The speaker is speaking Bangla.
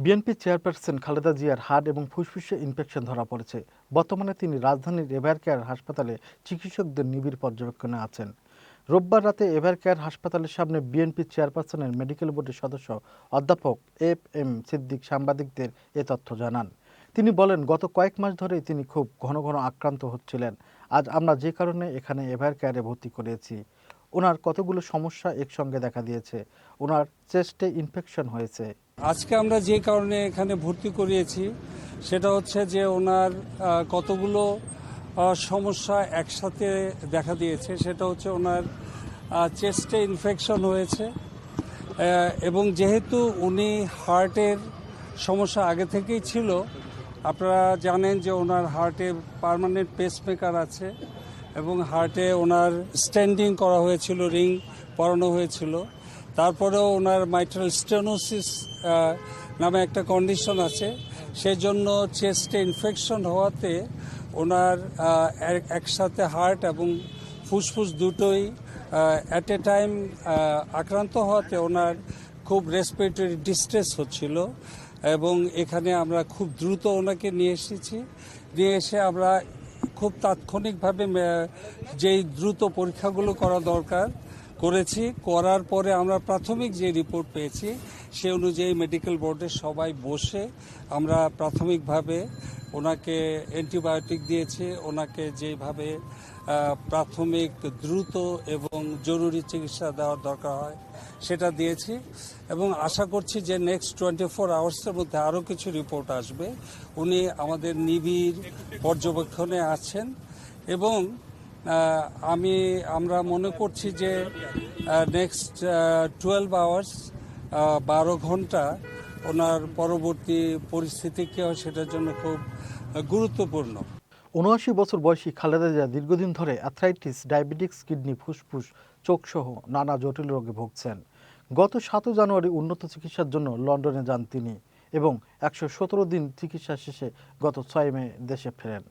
বিএনপি চেয়ারপারসন খালেদা জিয়ার হার্ট এবং ফুসফুসে ইনফেকশন ধরা পড়েছে। বর্তমানে তিনি রাজধানীর এভার কেয়ার হাসপাতালে চিকিৎসকদের নিবিড় পর্যবেক্ষণে আছেন। রোববার রাতে এভার কেয়ার হাসপাতালের সামনে বিএনপি চেয়ারপারসনের মেডিকেল বোর্ডের সদস্য অধ্যাপক এফ সিদ্দিক সাংবাদিকদের এ তথ্য জানান। তিনি বলেন, গত কয়েক মাস ধরেই তিনি খুব ঘন ঘন আক্রান্ত হচ্ছিলেন। আজ আমরা যে কারণে এখানে এভার কেয়ারে ভর্তি করেছি। ওনার কতগুলো সমস্যা একসঙ্গে দেখা দিয়েছে। ওনার চেস্টে ইনফেকশন হয়েছে। আজকে আমরা যে কারণে এখানে ভর্তি করিয়েছি সেটা হচ্ছে যে ওনার কতগুলো সমস্যা একসাথে দেখা দিয়েছে। সেটা হচ্ছে ওনার চেস্টে ইনফেকশন হয়েছে এবং যেহেতু উনি হার্টের সমস্যা আগে থেকেই ছিল, আপনারা জানেন যে ওনার হার্টে পার্মানেন্ট পেসমেকার আছে এবং হার্টে ওনার স্ট্যান্ডিং করা হয়েছিল, রিং পরানো হয়েছিল। তারপরেও ওনার মাইট্রাল স্টেনোসিস নামে একটা কন্ডিশন আছে। সেই জন্য চেস্টে ইনফেকশন হওয়াতে ওনার একসাথে হার্ট এবং ফুসফুস দুটোই অ্যাট এ টাইম আক্রান্ত হওয়াতে ওনার খুব রেসপিরেটরি ডিস্ট্রেস হচ্ছিল এবং এখানে আমরা খুব দ্রুত ওনাকে নিয়ে এসে আমরা খুব তাৎক্ষণিকভাবে যেই দ্রুত পরীক্ষাগুলো করা দরকার করেছি। করার পরে আমরা প্রাথমিক যে রিপোর্ট পেয়েছি সে অনুযায়ী মেডিকেল বোর্ডের সবাই বসে আমরা প্রাথমিকভাবে ওনাকে অ্যান্টিবায়োটিক দিয়েছি। ওনাকে যেভাবে প্রাথমিক দ্রুত এবং জরুরি চিকিৎসা দেওয়ার দরকার হয় সেটা দিয়েছি এবং আশা করছি যে নেক্সট 24 আওয়ার্সের মধ্যে আরও কিছু রিপোর্ট আসবে। উনি আমাদের নিবিড় পর্যবেক্ষণে আছেন এবং আমরা মনে করছি যে নেক্সট 12 আওয়ার্স 12 ঘন্টা ওনার পরবর্তী পরিস্থিতিকেও সেটার জন্য খুব গুরুত্বপূর্ণ। ৭৯ বছর বয়সী খালেদা জিয়া দীর্ঘদিন ধরে অ্যাথরাইটিস, ডায়াবেটিক্স, কিডনি, ফুসফুস, চোখসহ নানা জটিল রোগে ভুগছেন। গত ৭ জানুয়ারি উন্নত চিকিৎসার জন্য লন্ডনে যান তিনি এবং ১১৭ দিন চিকিৎসা শেষে গত ৬ মে দেশে ফেরেন।